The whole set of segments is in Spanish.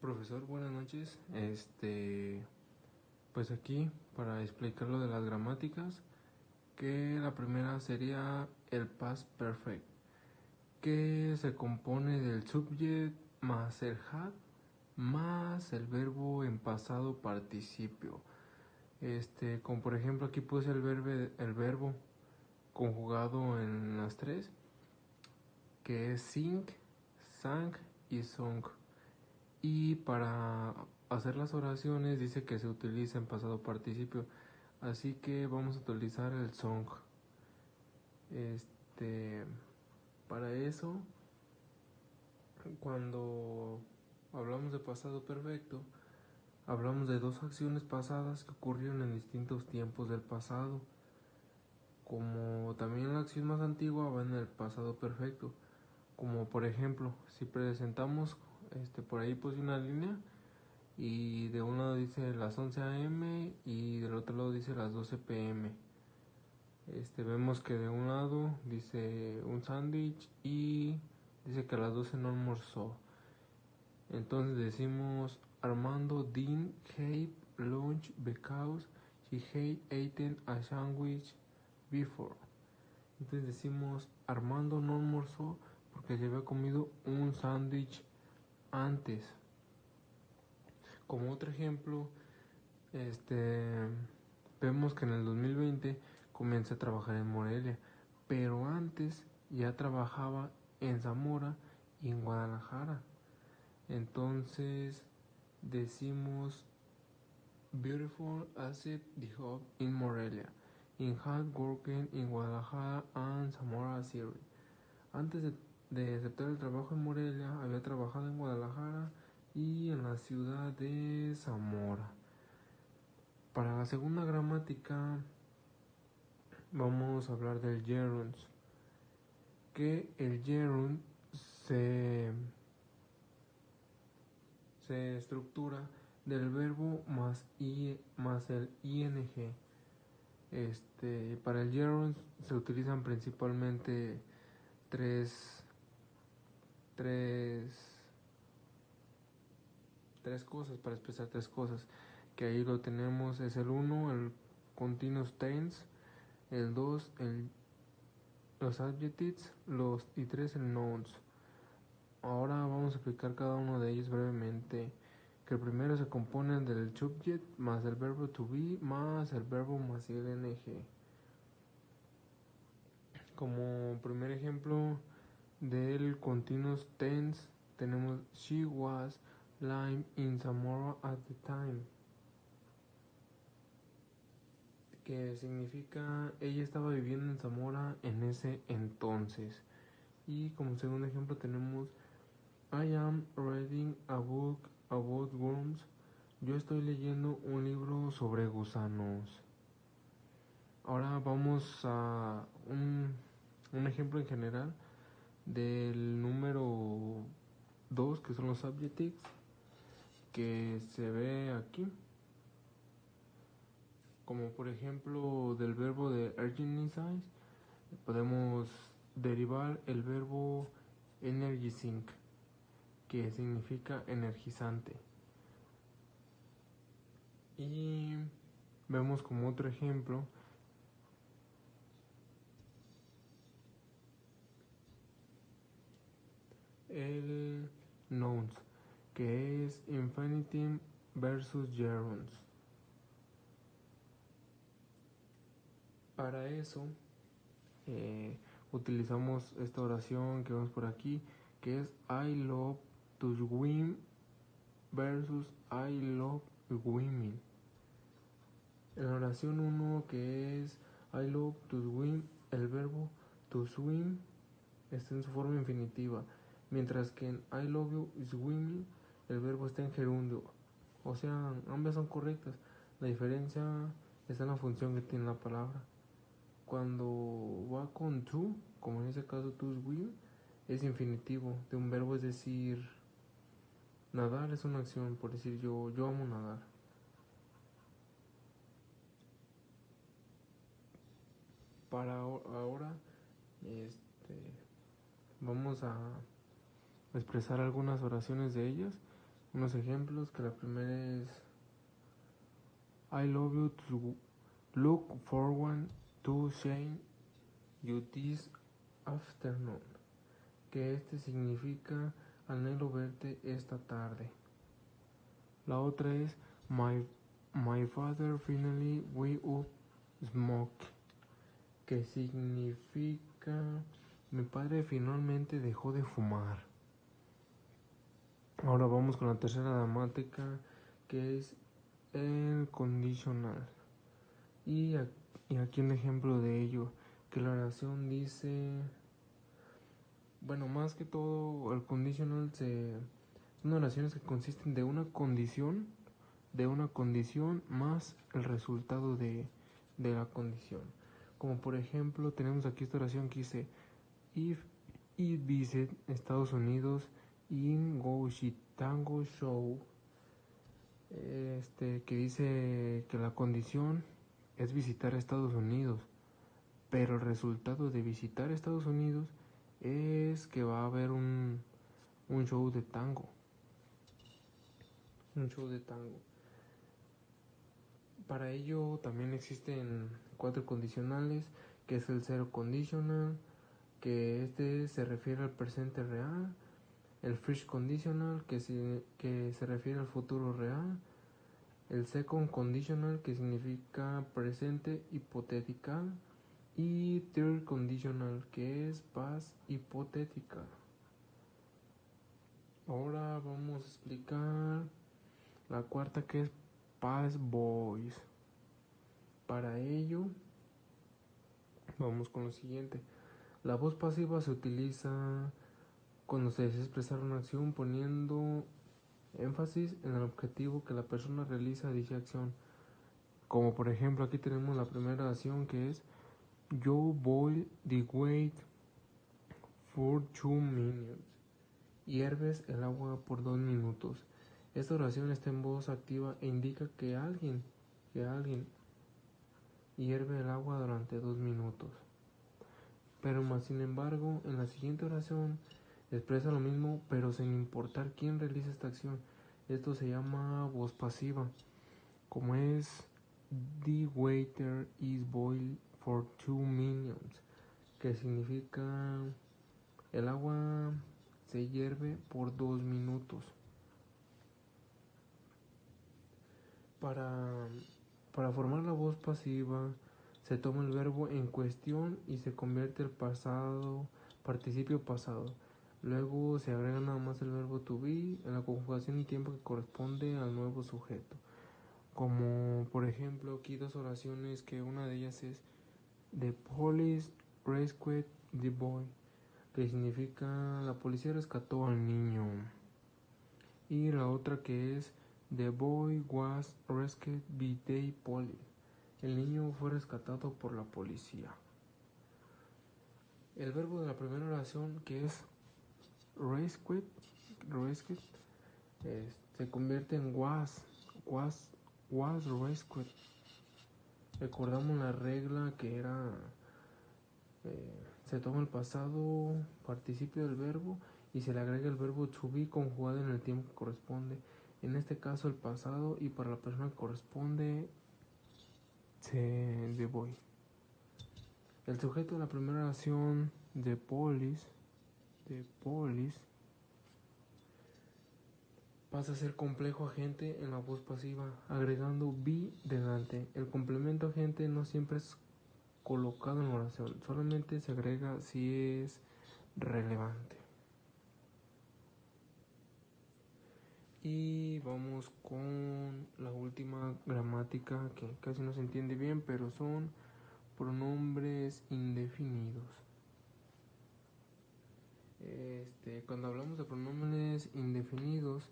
Profesor, buenas noches. Pues aquí para explicar lo de las gramáticas, que la primera sería el past perfect, que se compone del subject más el had más el verbo en pasado participio. Como por ejemplo aquí puse el verbo conjugado en las tres, que es sing, sang y song. Y para hacer las oraciones dice que se utiliza en pasado participio, así que vamos a utilizar el song. Este, para eso, cuando hablamos de pasado perfecto, hablamos de dos acciones pasadas que ocurrieron en distintos tiempos del pasado. Como también la acción más antigua va en el pasado perfecto. Como por ejemplo, si presentamos por ahí puse una línea y de un lado dice las 11 a.m. y del otro lado dice las 12 p.m. Vemos que de un lado dice un sándwich y dice que a las 12 no almorzó. Entonces decimos Armando didn't have lunch because he had eaten a sandwich before. Entonces decimos Armando no almorzó porque se había comido un sándwich antes. Como otro ejemplo, vemos que en el 2020 comencé a trabajar en Morelia, pero antes ya trabajaba en Zamora y en Guadalajara. Entonces decimos beautiful asset the hub in Morelia, in hard working in Guadalajara and Zamora City. Antes de aceptar el trabajo en Morelia, había trabajado en Guadalajara y en la ciudad de Zamora. Para la segunda gramática vamos a hablar del gerund, que el gerund se, se estructura del verbo más el ing. Para el gerund se utilizan principalmente tres, tres, tres cosas, para expresar tres cosas, que ahí lo tenemos. Es el 1, el continuous tense, el 2, los adjectives, y 3, el nouns. Ahora vamos a explicar cada uno de ellos brevemente. Que el primero se compone del subject más el verbo to be más el verbo más el ing. Como primer ejemplo del continuous tense tenemos she was living in Zamora at the time, que significa ella estaba viviendo en Zamora en ese entonces. Y como segundo ejemplo tenemos I am reading a book about worms. Yo estoy leyendo un libro sobre gusanos. Ahora vamos a un ejemplo en general del número 2, que son los adjectives, que se ve aquí. Como por ejemplo del verbo de energize, podemos derivar el verbo energizing, que significa energizante. Y vemos como otro ejemplo el nouns, que es infinitive versus gerunds. Para eso utilizamos esta oración que vemos por aquí, que es I love to swim versus I love swimming. En la oración 1, que es I love to swim, el verbo to swim está en su forma infinitiva, mientras que en I love you swimming el verbo está en gerundio. O sea, ambas son correctas. La diferencia está en la función que tiene la palabra. Cuando va con to, como en ese caso to swim, es infinitivo de un verbo, es decir, nadar es una acción, por decir yo amo nadar. Para ahora, vamos a expresar algunas oraciones de ellas. Unos ejemplos, que la primera es I love you to look forward to seeing you this afternoon, que significa anhelo verte esta tarde. La otra es my father finally wake up smoke, que significa mi padre finalmente dejó de fumar. Ahora vamos con la tercera gramática, que es el condicional. Y aquí un ejemplo de ello, que la oración dice, bueno, más que todo el conditional son oraciones que consisten de una condición más el resultado de la condición. Como por ejemplo tenemos aquí esta oración que dice if it visit Estados Unidos in go Chitango show, que dice que la condición es visitar Estados Unidos, pero el resultado de visitar Estados Unidos es que va a haber un show de tango. Para ello también existen 4 condicionales, que es el zero conditional, que se refiere al presente real, el first conditional, que se refiere al futuro real, el second conditional, que significa presente hipotétical, y third conditional, que es past hipotética. Ahora vamos a explicar la cuarta, que es past voice. Para ello vamos con lo siguiente. La voz pasiva se utiliza cuando se desea expresar una acción poniendo énfasis en el objetivo que la persona realiza dicha acción. Como por ejemplo aquí tenemos la primera acción, que es yo boil the wait for 2 minutes. Hierves el agua por 2 minutos. Esta oración está en voz activa e indica que alguien hierve el agua durante 2 minutos. Pero más sin embargo, en la siguiente oración expresa lo mismo, pero sin importar quién realiza esta acción. Esto se llama voz pasiva, como es the water is boiled for 2 minutes, que significa el agua se hierve por 2 minutos. Para formar la voz pasiva se toma el verbo en cuestión y se convierte el participio pasado. Luego se agrega nada más el verbo to be en la conjugación y tiempo que corresponde al nuevo sujeto. Como por ejemplo aquí 2 oraciones, que una de ellas es the police rescued the boy, que significa la policía rescató al niño. Y la otra, que es the boy was rescued by the police, el niño fue rescatado por la policía. El verbo de la primera oración, que es rescued, se convierte en was rescued. Recordamos la regla que era se toma el pasado participio del verbo y se le agrega el verbo to be conjugado en el tiempo que corresponde. En este caso el pasado, y para la persona que corresponde the boy. El sujeto de la primera oración, the police, pasa a ser complejo agente en la voz pasiva, agregando be delante. El complemento agente no siempre es colocado en la oración, solamente se agrega si es relevante. Y vamos con la última gramática, que casi no se entiende bien, pero son pronombres indefinidos. Cuando hablamos de pronombres indefinidos,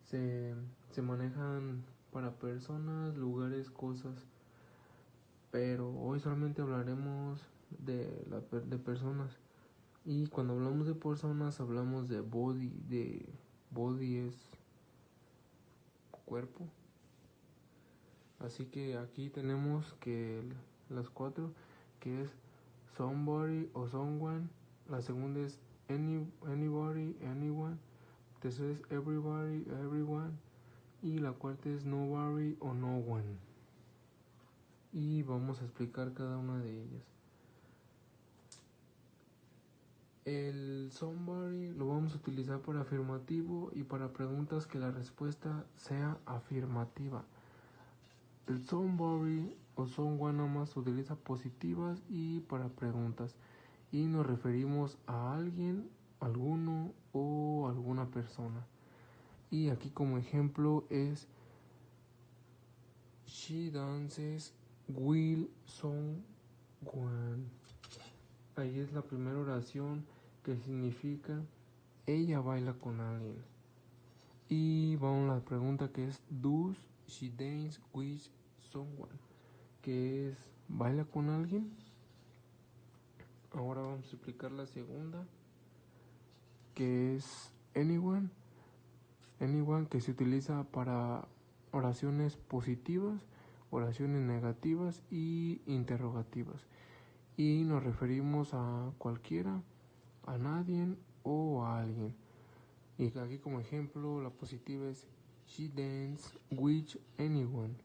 se manejan para personas, lugares, cosas, pero hoy solamente hablaremos de personas. Y cuando hablamos de personas hablamos de body. Body es cuerpo. Así que aquí tenemos que las 4, que es somebody o someone. La segunda es anybody, anyone. tercera es everybody, everyone, y la cuarta es nobody o no one. Y vamos a explicar cada una de ellas. El somebody lo vamos a utilizar para afirmativo y para preguntas que la respuesta sea afirmativa. El somebody o someone nada más se utiliza positivas y para preguntas, y nos referimos a alguien, alguno o alguna persona. Y aquí como ejemplo es she dances with someone. Ahí es la primera oración, que significa ella baila con alguien. Y vamos a la pregunta, que es does she dance with someone, que es baila con alguien. Ahora vamos a explicar la segunda, que es anyone, que se utiliza para oraciones positivas, oraciones negativas y interrogativas. Y nos referimos a cualquiera, a nadie o a alguien. Y aquí como ejemplo la positiva es she dance with anyone,